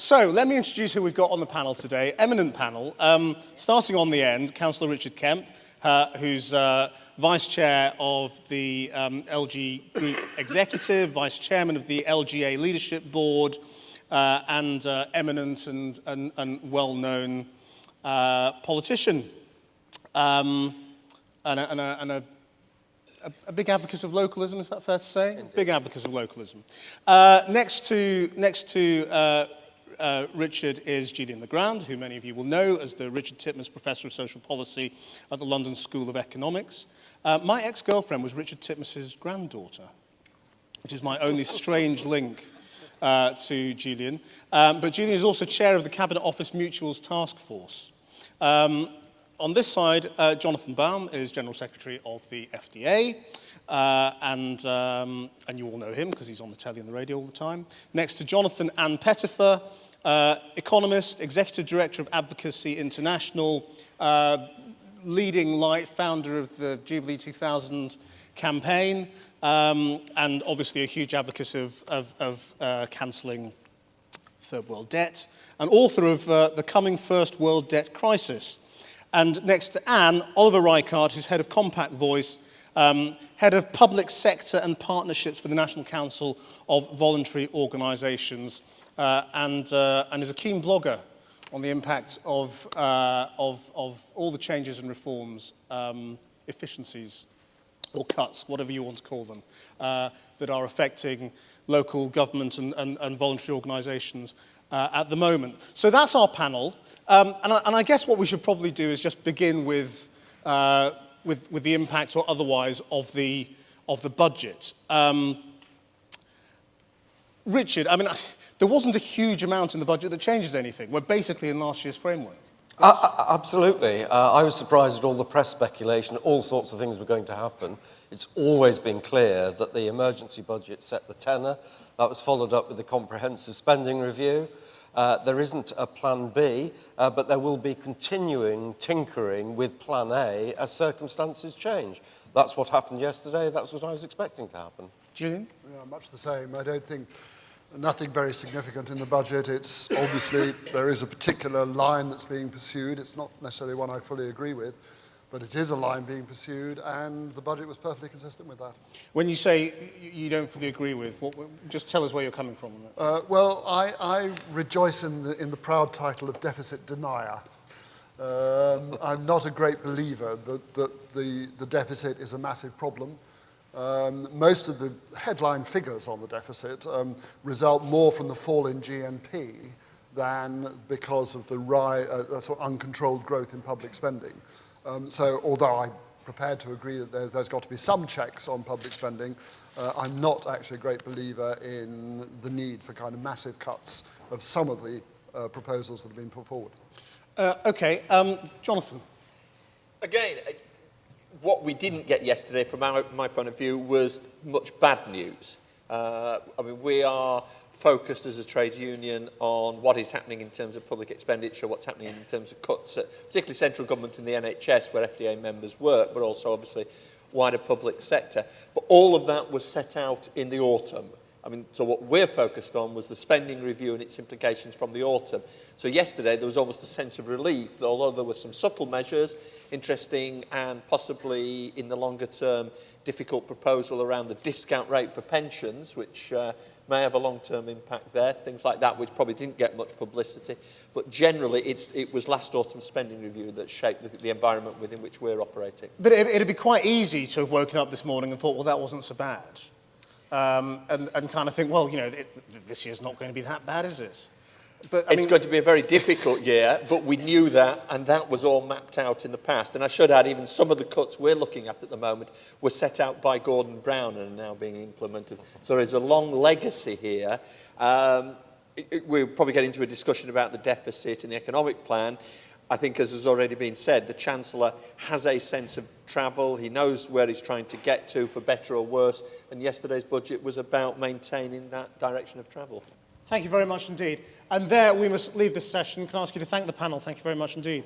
So let me introduce who we've got on the panel today. Eminent panel. Starting on the end, Councillor Richard Kemp, who's Vice Chair of the LG Group Executive, Vice Chairman of the LGA Leadership Board, and eminent and well-known politician. And a big advocate of localism, is that fair to say? Indeed. Big advocate of localism. Next to Richard is Julian Legrand, who many of you will know as the Richard Titmuss Professor of Social Policy at the London School of Economics. My ex-girlfriend was Richard Titmuss's granddaughter, which is my only strange link to Julian. But Julian is also chair of the Cabinet Office Mutuals Task Force. On this side, Jonathan Baum is General Secretary of the FDA, and you all know him because he's on the telly and the radio all the time. Next to Jonathan, Anne Pettifer, economist, Executive Director of Advocacy International, leading light, founder of the Jubilee 2000 campaign, and obviously a huge advocate of cancelling third world debt, and author of The Coming First World Debt Crisis. And next to Anne, Oliver Reichardt, who's head of Compact Voice, head of public sector and partnerships for the National Council of Voluntary Organisations, and is a keen blogger on the impact of all the changes and reforms, efficiencies or cuts, whatever you want to call them, that are affecting local government and voluntary organisations at the moment. So that's our panel. And I guess what we should probably do is just begin with the impact or otherwise of the budget. Richard, I mean, there wasn't a huge amount in the budget that changes anything. We're basically in last year's framework. Absolutely. I was surprised at all the press speculation, all sorts of things were going to happen. It's always been clear that the emergency budget set the tenor. That was followed up with the comprehensive spending review. There isn't a plan B, but there will be continuing tinkering with plan A as circumstances change. That's what happened yesterday. That's what I was expecting to happen. Julian? Yeah, much the same. I don't think nothing very significant in the budget. It's obviously there is a particular line that's being pursued. It's not necessarily one I fully agree with, but it is a line being pursued, and the budget was perfectly consistent with that. When you say you don't fully agree with, just tell us where you're coming from on that. Well, I rejoice in the proud title of deficit denier. I'm not a great believer that the deficit is a massive problem. Most of the headline figures on the deficit result more from the fall in GNP than because of the sort of uncontrolled growth in public spending. So although I'm prepared to agree that there's got to be some checks on public spending, I'm not actually a great believer in the need for kind of massive cuts of some of the proposals that have been put forward. Okay, Jonathan. Again, what we didn't get yesterday, from my point of view, was much bad news. I mean, we are focused as a trade union on what is happening in terms of public expenditure, what's happening in terms of cuts, particularly central government and the NHS, where FDA members work, but also obviously wider public sector. But all of that was set out in the autumn. I mean, so what we're focused on was the spending review and its implications from the autumn. So yesterday there was almost a sense of relief, that although there were some subtle measures, interesting and possibly in the longer term difficult proposal around the discount rate for pensions, which may have a long-term impact there, things like that, which probably didn't get much publicity. But generally, it was last autumn's spending review that shaped the environment within which we're operating. But it'd be quite easy to have woken up this morning and thought, well, that wasn't so bad. And kind of think, well, you know, this year's not going to be that bad, is it? But, it's going to be a very difficult year, but we knew that, and that was all mapped out in the past. And I should add, even some of the cuts we're looking at the moment were set out by Gordon Brown and are now being implemented. So there is a long legacy here. We'll probably get into a discussion about the deficit and the economic plan. I think, as has already been said, the Chancellor has a sense of travel. He knows where he's trying to get to, for better or worse, and yesterday's budget was about maintaining that direction of travel. Thank you very much indeed. And there we must leave this session. Can I ask you to thank the panel? Thank you very much indeed.